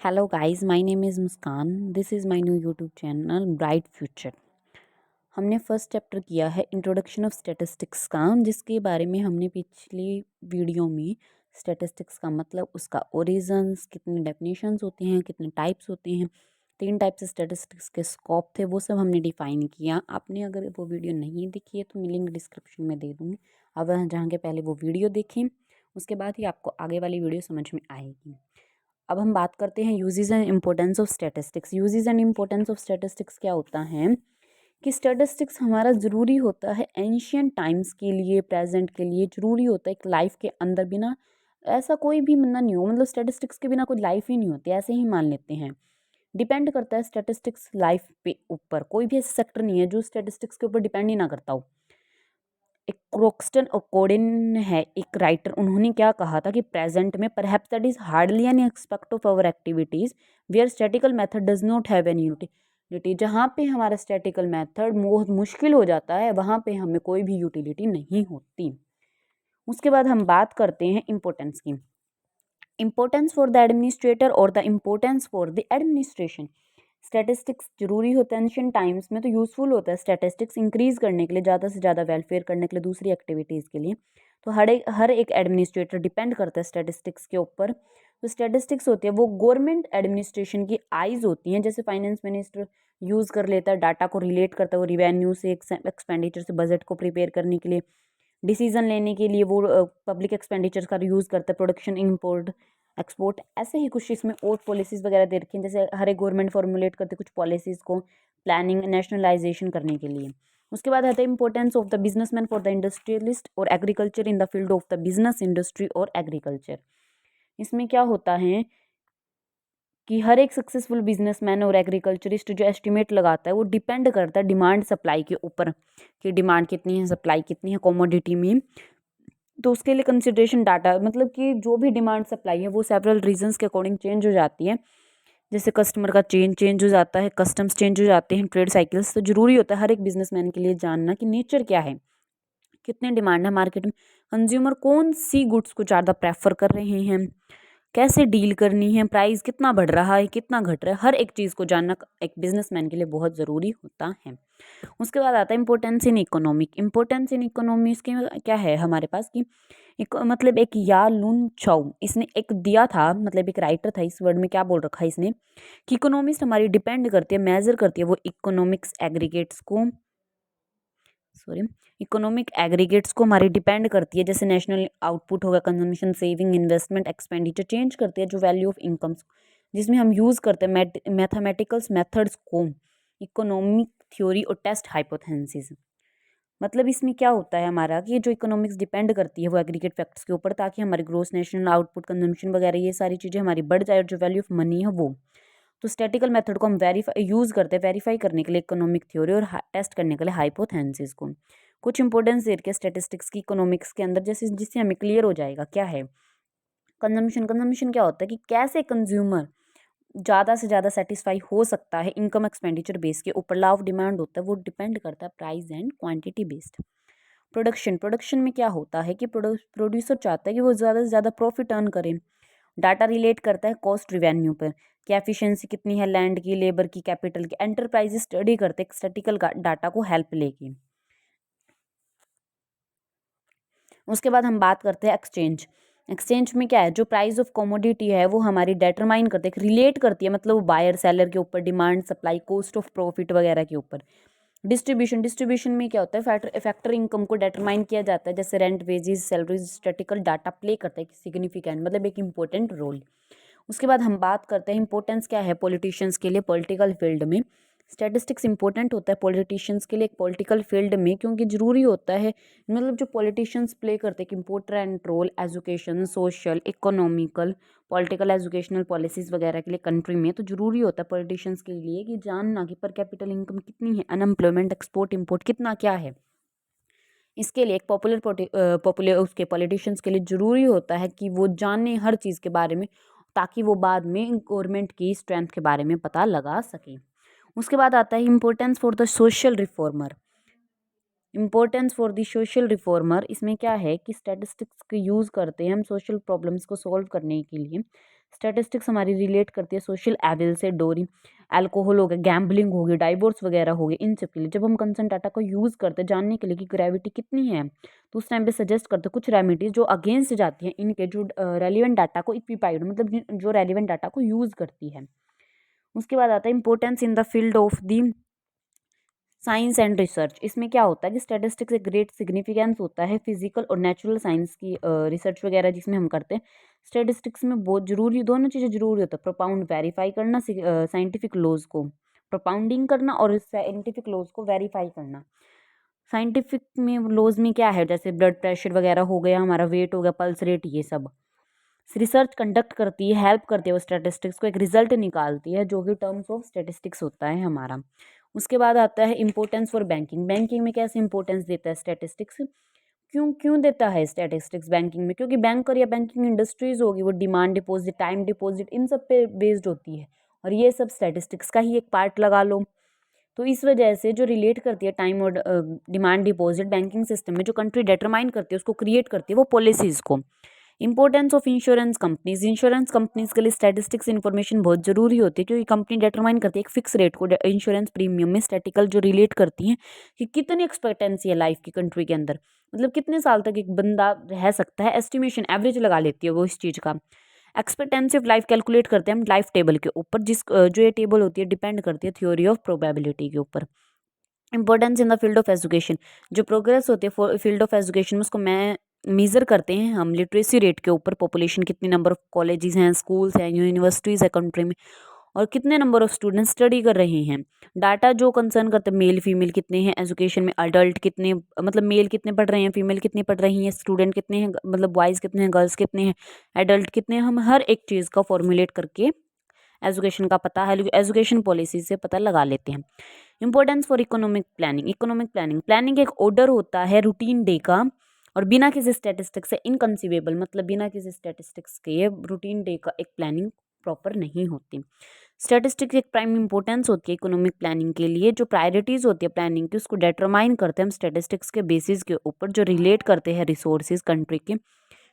Hello guys, my name is Muskan. This is my new YouTube channel bright future. हमने first chapter किया है introduction of statistics का, जिसके बारे में हमने पिछली वीडियो में स्टैटिस्टिक्स का मतलब, उसका ओरिजन्स, कितने डेफिनेशंस होते हैं, कितने टाइप्स होते हैं, 3 टाइप से स्टैटिस्टिक्स के स्कोप थे, वो सब हमने डिफाइन किया। आपने अगर वो वीडियो नहीं देखी है तो मैं लिंक डिस्क्रिप्शन में दे दूँगी। अब जहाँ के पहले वो वीडियो देखें, उसके बाद ही आपको आगे वाली वीडियो समझ में आएगी। अब हम बात करते हैं uses and importance of statistics. Uses and importance of statistics क्या होता है कि स्टैटिस्टिक्स हमारा ज़रूरी होता है एंशियंट टाइम्स के लिए, प्रेजेंट के लिए ज़रूरी होता है। एक लाइफ के अंदर बिना ऐसा कोई भी बंदा नहीं हो, मतलब स्टैटिस्टिक्स के बिना कोई लाइफ ही नहीं होती, ऐसे ही मान लेते हैं। डिपेंड करता है स्टैटिस्टिक्स लाइफ पे ऊपर, कोई भी ऐसा सेक्टर नहीं है जो स्टैटिस्टिक्स के ऊपर डिपेंड ही ना करता हो। एक क्रोक्सटन ओकोडिन है एक राइटर, उन्होंने क्या कहा था कि प्रेजेंट में perhaps that is hardly an expect of our activities where statical method does not have any utility. जहाँ पे हमारा स्टैटिकल मेथड बहुत मुश्किल हो जाता है, वहाँ पे हमें कोई भी यूटिलिटी नहीं होती। उसके बाद हम बात करते हैं इम्पोर्टेंस की। इम्पोर्टेंस फॉर द एडमिनिस्ट्रेटर और the importance for the administration. Statistics जरूरी होता है एंशिएंट टाइम्स में, तो यूज़फुल होता है स्टैटिस्टिक्स इंक्रीज करने के लिए, ज़्यादा से ज़्यादा वेलफेयर करने के लिए, दूसरी एक्टिविटीज़ के लिए। तो हर एक एडमिनिस्ट्रेटर डिपेंड करता है स्टैटिस्टिक्स के ऊपर। तो स्टैटिस्टिक्स होती है वो गवर्नमेंट एडमिनिस्ट्रेशन की आइज़ होती हैं। जैसे फाइनेंस मिनिस्टर यूज़ कर लेता है डाटा को, रिलेट करता है वो रिवेन्यू से, एक्सपेंडिचर से, बजट को प्रिपेयर करने के लिए, डिसीजन लेने के लिए वो पब्लिक एक्सपेंडिचर का यूज़ करता है, प्रोडक्शन, इंपोर्ट, एक्सपोर्ट। ऐसे ही कुछ इसमें और पॉलिसीज़ वगैरह दे रखी हैं, जैसे हर एक गवर्नमेंट फॉर्मुलेट करते कुछ पॉलिसीज़ को प्लानिंग, नेशनलाइजेशन करने के लिए। उसके बाद आता है importance of the businessman for the industrialist और agriculture in the field of the business, industry और एग्रीकल्चर। इसमें क्या होता है कि हर एक सक्सेसफुल बिजनेसमैन और एग्रीकल्चरिस्ट जो एस्टिमेट लगाता है वो डिपेंड करता है डिमांड सप्लाई के ऊपर, कि डिमांड कितनी है, सप्लाई कितनी है कमोडिटी में। तो उसके लिए कंसिडरेशन डाटा, मतलब कि जो भी डिमांड सप्लाई है वो सेवरल रीजंस के अकॉर्डिंग चेंज हो जाती है। जैसे कस्टमर का चेंज हो जाता है, कस्टम्स चेंज हो जाते हैं, ट्रेड साइकिल्स। तो जरूरी होता है हर एक बिजनेसमैन के लिए जानना कि नेचर क्या है, कितने डिमांड है मार्केट में, कंज्यूमर कौन सी गुड्स को ज़्यादा प्रेफर कर रहे हैं, कैसे डील करनी है, प्राइस कितना बढ़ रहा है, कितना घट रहा है, हर एक चीज़ को जानना एक बिजनेसमैन के लिए बहुत ज़रूरी होता है। उसके बाद आता है importance in economic. Importance in economics के क्या है हमारे पास कि एक मतलब एक या लुन चाउ, इसने एक दिया था, मतलब एक राइटर था, इस वर्ड में क्या बोल रखा है इसने कि इकोनॉमिक्स हमारी डिपेंड करती है, मेजर करती है वो इकोनॉमिक्स एग्रीगेट्स को, सॉरी, इकोनॉमिक एग्रीगेट्स को हमारी डिपेंड करती है। जैसे नेशनल आउटपुट होगा, consumption, saving, investment, expenditure, change करती है जो वैल्यू ऑफ इनकम्स, जिसमें हम यूज़ करते हैं मैथमेटिकल्स मेथड्स को, इकोनॉमिक थ्योरी और टेस्ट हाइपोथेसिस। मतलब इसमें क्या होता है हमारा कि जो इकोनॉमिक्स डिपेंड करती है वो एग्रीगेट फैक्ट्स के ऊपर, ताकि हमारी ग्रोस नेशनल आउटपुट, कंजम्पशन वगैरह ये सारी चीज़ें हमारी बढ़ जाए, और जो वैल्यू ऑफ मनी है वो। तो स्टैटिकल मेथड को हम वेरीफाई यूज़ करते हैं वेरीफाई करने के लिए इकोनॉमिक थ्योरी, और टेस्ट करने के लिए हाइपोथेसिस को। कुछ इंपॉर्टेंस दे रखी स्टैटिस्टिक्स की इकोनॉमिक्स के अंदर, जैसे जिससे हमें क्लियर हो जाएगा क्या है कंजम्पशन। कंजम्पशन क्या होता है कि कैसे कंज्यूमर ज़्यादा से ज़्यादा सेटिस्फाई हो सकता है इनकम एक्सपेंडिचर बेस के ऊपर। लॉ ऑफ डिमांड होता है वो डिपेंड करता है price and quantity based. Production, production में क्या होता है कि प्रोड्यूसर चाहता है कि वो ज़्यादा से ज़्यादा प्रॉफिट अर्न करे। डाटा रिलेट करता है कॉस्ट रिवेन्यू पर, कि एफिशिएंसी कितनी है लैंड की, लेबर की, कैपिटल की। एंटरप्राइज स्टडी करते हैं स्टैटिकल डाटा को हेल्प लेके। उसके बाद हम बात करते हैं एक्सचेंज। एक्सचेंज में क्या है, जो प्राइस ऑफ कमोडिटी है वो हमारी डिटरमाइन करते हैं, रिलेट करती है, मतलब वो बायर सेलर के ऊपर, demand supply, cost of profit वगैरह के ऊपर। डिस्ट्रीब्यूशन, डिस्ट्रीब्यूशन में क्या होता है फैक्टर इनकम को डिटरमाइन किया जाता है, जैसे rent, wages, salaries. Statistical data play करता है सिग्निफिकेंट, मतलब एक इंपॉर्टेंट रोल। उसके बाद हम बात करते हैं इंपॉर्टेंस क्या है पॉलिटिशियंस के लिए पॉलिटिकल फील्ड में। स्टैटिस्टिक्स इंपॉर्टेंट होता है पॉलिटिशियंस के लिए एक पॉलिटिकल फील्ड में, क्योंकि ज़रूरी होता है, मतलब जो पॉलिटिशियंस प्ले करते हैं एक important role education, social, economical, political, educational policies वगैरह के लिए कंट्री में। तो ज़रूरी होता है पॉलिटिशियंस के लिए कि जानना कि पर कैपिटल इनकम कितनी है, अनएम्प्लॉयमेंट, एक्सपोर्ट इम्पोर्ट कितना क्या है। इसके लिए एक पॉपुलर उसके पॉलिटिशियंस के लिए ज़रूरी होता है कि वो जाने हर चीज़ के बारे में, ताकि वो बाद में गवर्नमेंट की स्ट्रेंथ के बारे में पता लगा सकें। उसके बाद आता है importance for the social reformer. Importance for the social reformer, इसमें क्या है कि स्टैटिस्टिक्स का यूज़ करते हैं हम सोशल प्रॉब्लम्स को सॉल्व करने के लिए। स्टैटिस्टिक्स हमारी रिलेट करती है सोशल एविल से, डोरी, अल्कोहल हो गया, गैम्बलिंग हो गई, डाइवोर्स वगैरह हो गए, इन सब के लिए जब हम कंसर्न डाटा को यूज़ करते हैं जानने के लिए कि ग्रेविटी कितनी है, तो उस टाइम पे सजेस्ट करते हैं कुछ रेमेडीज जो अगेंस्ट जाती हैं इनके, जो रेलिवेंट डाटा को इक्विपाइड, मतलब जो रेलिवेंट डाटा को यूज़ करती है। उसके बाद आता है importance in the field of the science and research. इसमें क्या होता है कि स्टैटिस्टिक्स एक ग्रेट सिग्निफिकेंस होता है फिजिकल और नेचुरल साइंस की रिसर्च वगैरह जिसमें हम करते हैं। स्टैटिस्टिक्स में बहुत जरूरी, दोनों चीज़ें जरूरी होता है, प्रोपाउंड वेरीफाई करना साइंटिफिक लॉज को, प्रोपाउंडिंग करना और साइंटिफिक लॉज को वेरीफाई करना। साइंटिफिक में लॉज में क्या है, जैसे ब्लड प्रेशर वगैरह हो गया, हमारा वेट हो गया, पल्स रेट, ये सब रिसर्च कंडक्ट करती है, हेल्प करती है वो स्टैटिस्टिक्स को, एक रिजल्ट निकालती है जो कि टर्म्स ऑफ स्टैटिस्टिक्स होता है हमारा। उसके बाद आता है इंपॉर्टेंस फॉर बैंकिंग। बैंकिंग में कैसे इंपॉर्टेंस देता है स्टैटिस्टिक्स, क्यों क्यों देता है स्टैटिस्टिक्स बैंकिंग में, क्योंकि बैंकर या बैंकिंग इंडस्ट्रीज होगी वो डिमांड डिपॉजिट, टाइम डिपॉजिट, इन सब पे बेस्ड होती है और ये सब स्टैटिस्टिक्स का ही एक पार्ट लगा लो। तो इस वजह से जो रिलेट करती है टाइम और डिमांड डिपॉजिट बैंकिंग सिस्टम में, जो कंट्री डिटरमाइन करती है उसको क्रिएट करती है वो पॉलिसीज़ को। Importance of insurance companies. Insurance companies के लिए स्टैटिस्टिक्स इन्फॉर्मेशन बहुत जरूरी होती है, क्योंकि कंपनी डिटरमाइन करती है एक फिक्स रेट को इंश्योरेंस प्रीमियम में, स्टैटिकल जो रिलेट करती हैं कि कितनी एक्सपेक्टेंसी है लाइफ की कंट्री के अंदर, मतलब कितने साल तक एक बंदा रह सकता है, एस्टिमेशन एवरेज लगा लेती है वो इस चीज़ का। एक्सपेक्टेंसी ऑफ लाइफ कैलकुलेट करते हैं हम लाइफ टेबल के ऊपर, जो ये टेबल होती है डिपेंड करती है थ्योरी ऑफ प्रोबेबिलिटी के ऊपर। Importance in the field of education. जो प्रोग्रेस होती है फील्ड ऑफ एजुकेशन में उसको मैं मेज़र करते हैं हम लिटरेसी रेट के ऊपर, पॉपुलेशन कितनी नंबर ऑफ कॉलेजेस हैं, स्कूल्स हैं, यूनिवर्सिटीज़ है कंट्री में, और कितने नंबर ऑफ स्टूडेंट्स स्टडी कर रहे हैं। डाटा जो कंसर्न करते हैं मेल फीमेल कितने हैं, एजुकेशन में अडल्ट कितने, मतलब मेल कितने पढ़ रहे हैं, फीमेल कितनी पढ़ रही हैं, स्टूडेंट कितने हैं, मतलब बॉयज़ कितने हैं, गर्ल्स कितने हैं, एडल्ट कितने हैं, हम हर एक चीज़ का फॉर्मुलेट करके एजुकेशन का पता है, एजुकेशन पॉलिसी से पता लगा लेते हैं। Importance for economic planning. Economic planning, planning एक ऑर्डर होता है रूटीन डे का, और बिना किसी स्टैटिस्टिक्स से इनकंसीवेबल, मतलब बिना किसी स्टैटिस्टिक्स के ये रूटीन डे का एक प्लानिंग प्रॉपर नहीं होती। स्टैटिस्टिक्स एक प्राइम इंपॉर्टेंस होती है इकोनॉमिक प्लानिंग के लिए, जो प्रायोरिटीज़ होती है प्लानिंग की उसको डिटरमाइन करते हैं हम स्टैटिस्टिक्स के बेसिस के ऊपर, जो रिलेट करते हैं रिसोर्सेज कंट्री के,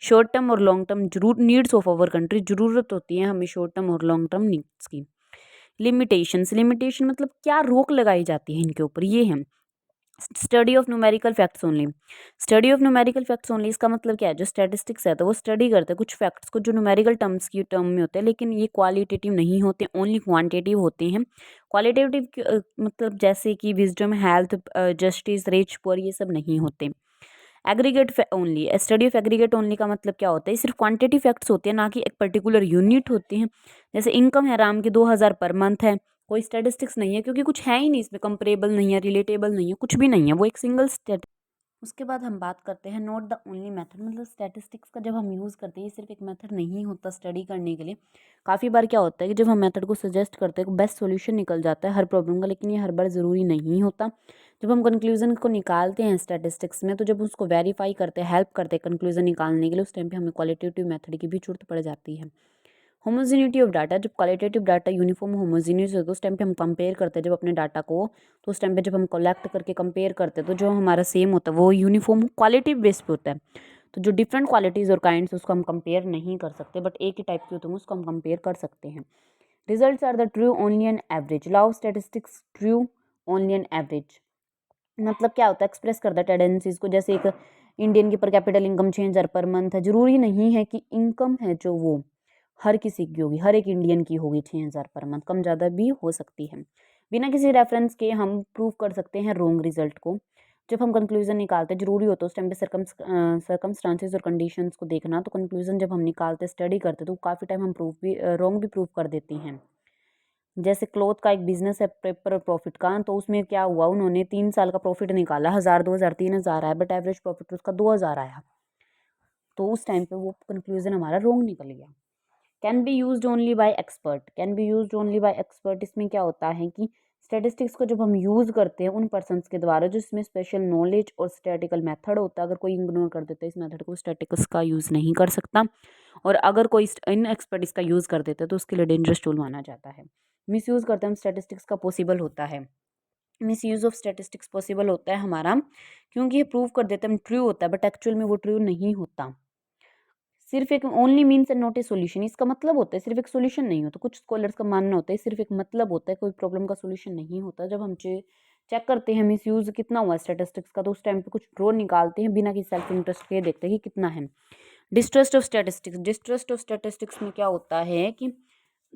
शॉर्ट टर्म और लॉन्ग टर्म जरूर नीड्स ऑफ अवर कंट्री, ज़रूरत होती है हमें शॉर्ट टर्म और लॉन्ग टर्म नीड्स की। लिमिटेशंस, लिमिटेशन मतलब क्या रोक लगाई जाती है इनके ऊपर, ये है study of numerical facts only. Study of numerical facts only, इसका मतलब क्या है, जो स्टैटिस्टिक्स है तो वो स्टडी करते हैं कुछ फैक्ट्स को जो न्यूमेरिकल टर्म्स की टर्म में होते हैं, लेकिन ये क्वालिटेटिव नहीं होते, ओनली क्वांटिटेटिव होते हैं। क्वालिटेटिव मतलब जैसे कि wisdom, health, justice, rich, poor, ये सब नहीं होते। Aggregate only, study of aggregate only का मतलब क्या होता है, सिर्फ क्वांटिटी फैक्ट्स होते हैं, ना कि एक पर्टिकुलर यूनिट होती हैं। जैसे इनकम है राम की 2000 पर मंथ है, कोई स्टैटिस्टिक्स नहीं है, क्योंकि कुछ है ही नहीं इसमें, कंपेरेबल नहीं है, रिलेटेबल नहीं है, कुछ भी नहीं है, वो एक सिंगल स्टेट। उसके बाद हम बात करते हैं नोट द ओनली मेथड, मतलब स्टैटिस्टिक्स का जब हम यूज़ करते हैं ये सिर्फ एक मेथड नहीं होता स्टडी करने के लिए। काफ़ी बार क्या होता है कि जब हम मेथड को सजेस्ट करते हैं बेस्ट सॉल्यूशन निकल जाता है हर प्रॉब्लम का, लेकिन ये हर बार ज़रूरी नहीं होता। जब हम कंक्लूजन को निकालते हैं स्टैटिस्टिक्स में, तो जब उसको वेरीफाई करते हैं, हेल्प करते हैं कंक्लूजन निकालने के लिए, उस टाइम पे हमें क्वालिटेटिव मेथड की भी जरूरत पड़ जाती है। होमोजेनिटी ऑफ डाटा, जब क्वालिटेटिव डाटा यूनिफॉर्म होमोजेनियस हो तो उस टाइम पे हम कंपेयर करते हैं जब अपने डाटा को, तो उस टाइम पे जब हम कलेक्ट करके कंपेयर करते हैं तो जो हमारा सेम होता है वो यूनिफॉर्म क्वालिटी बेस पे होता है। तो जो डिफरेंट क्वालिटीज़ और काइंड्स उसको हम कंपेयर नहीं कर सकते, बट एक ही टाइप के होते हैं उसको हम कंपेयर कर सकते हैं। Results are the true only and average, law of statistics true only and average, मतलब क्या होता है, एक्सप्रेस करता है टेंडेंसीज को। जैसे एक इंडियन की पर कैपिटल इनकम 6,000 पर मंथ है, जरूरी नहीं है कि इनकम है जो वो हर किसी की होगी, हर एक इंडियन की होगी 6,000 पर मंथ, कम ज़्यादा भी हो सकती है। बिना किसी रेफरेंस के हम प्रूव कर सकते हैं रॉन्ग रिजल्ट को। जब हम कंक्लूजन निकालते हैं जरूरी होता है उस टाइम पे सर्कमस्टांसेस और कंडीशंस को देखना, तो कंक्लूजन जब हम निकालते स्टडी करते तो काफ़ी टाइम हम प्रूफ भी रॉन्ग भी प्रूव कर देते हैं। जैसे क्लोथ का एक बिजनेस है पेपर प्रॉफिट का, तो उसमें क्या हुआ, उन्होंने 3 साल का प्रॉफिट निकाला, 1000, 2000, 3000 आया, बट एवरेज प्रॉफिट उसका 2000 आया, तो उस टाइम पे वो कंक्लूजन हमारा रॉन्ग निकल गया। Can be use only by expert, can be use only by expert, इसमें क्या होता है कि स्टेटिस्टिक्स को जब हम यूज़ करते हैं उन पर्सन्स के द्वारा जिसमें स्पेशल नॉलेज और स्टैटिकल मेथड होता है, अगर कोई इग्नोर कर देता है इस मेथड को, स्टैटिक्स का यूज़ नहीं कर सकता, और अगर कोई इन एक्सपर्ट इसका यूज़ कर देता है तो उसके लिए डेंजरस टूल माना जाता है। मिस यूज़ करते हैं हम स्टैटिस्टिक्स का पॉसिबल होता है, miss use of statistics possible होता है हमारा, क्योंकि ये प्रूव कर देते हैं हम ट्रू होता है, बट एक्चुअल में वो ट्रू नहीं होता। सिर्फ एक only means and not a solution, इसका मतलब होता है सिर्फ एक सोल्यूशन नहीं होता। कुछ स्कॉलर्स का मानना होता है सिर्फ एक मतलब होता है, कोई प्रॉब्लम का सोल्यूशन नहीं होता। जब हम चेक करते हैं मिसयूज कितना हुआ स्टैटिस्टिक्स का, तो उस टाइम पे कुछ ड्रॉ निकालते हैं बिना किसी सेल्फ इंटरेस्ट के, देखते हैं कि कितना है। Distrust of statistics, distrust of statistics में क्या होता है कि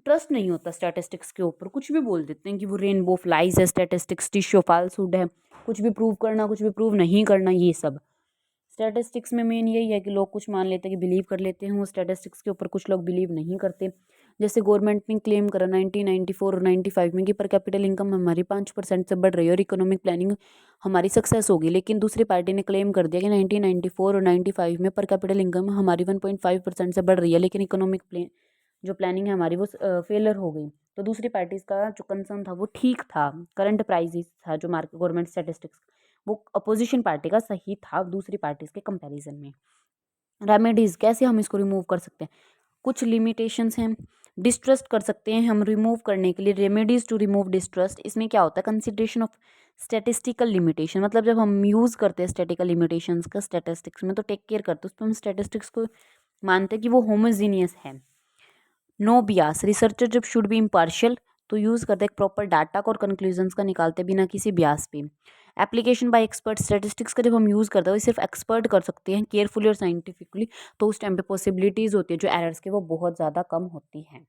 ट्रस्ट नहीं होता स्टैटिस्टिक्स के ऊपर, कुछ भी बोल देते हैं कि वो रेनबो ऑफ लाइज है, स्टैटिस्टिक्स टिश्यू फाल्सूड है, कुछ भी प्रूव करना, कुछ भी प्रूव नहीं करना, ये सब स्टैटिस्टिक्स में मेन यही है कि लोग कुछ मान लेते हैं कि बिलीव कर लेते हैं, वो स्टैटिस्टिक्स के ऊपर कुछ लोग बिलीव नहीं करते। जैसे गवर्नमेंट ने क्लेम करा 1994 और 95 में कि पर कैपिटल इनकम हमारी 5% से बढ़ रही है और इकोनॉमिक प्लानिंग हमारी सक्सेस होगी, लेकिन दूसरी पार्टी ने क्लेम कर दिया कि 1994 और 95 में पर कैपिटल इनकम हमारी 1.5% से बढ़ रही है, लेकिन इकोनॉमिक जो प्लानिंग है हमारी वो फेलर हो गई। तो दूसरी पार्टीज का जो कंसर्न था वो ठीक था, करंट प्राइस था जो मार्केट गवर्नमेंट स्टैटिस्टिक्स, वो अपोजिशन पार्टी का सही था दूसरी पार्टीज के कंपैरिजन में। रेमेडीज कैसे हम इसको रिमूव कर सकते हैं, कुछ लिमिटेशंस हैं। डिस्ट्रस्ट कर सकते हैं हम रिमूव करने के लिए, रेमेडीज टू रिमूव डिस्ट्रस्ट। इसमें क्या होता है, कंसिडरेशन ऑफ स्टैटिस्टिकल लिमिटेशन, मतलब जब हम यूज़ करते हैं स्टैटिकल लिमिटेशंस का स्टैटिस्टिक्स में तो टेक केयर करते हैं, उस पर हम स्टैटिस्टिक्स को मानते हैं कि वो होमोजीनियस है। नो बियास, रिसर्चर जब शुड बी इम्पार्शियल तो यूज़ करते हैं प्रॉपर डाटा को और कंक्लूजन्स का निकालते बिना किसी बियास पे। एप्लीकेशन बाय एक्सपर्ट, स्टैटिस्टिक्स का जब हम यूज़ करते हैं वो सिर्फ एक्सपर्ट कर सकते हैं केयरफुली और साइंटिफिकली, तो उस टाइम पे पॉसिबिलिटीज़ होती है जो एरर्स के वो बहुत ज़्यादा कम होती हैं।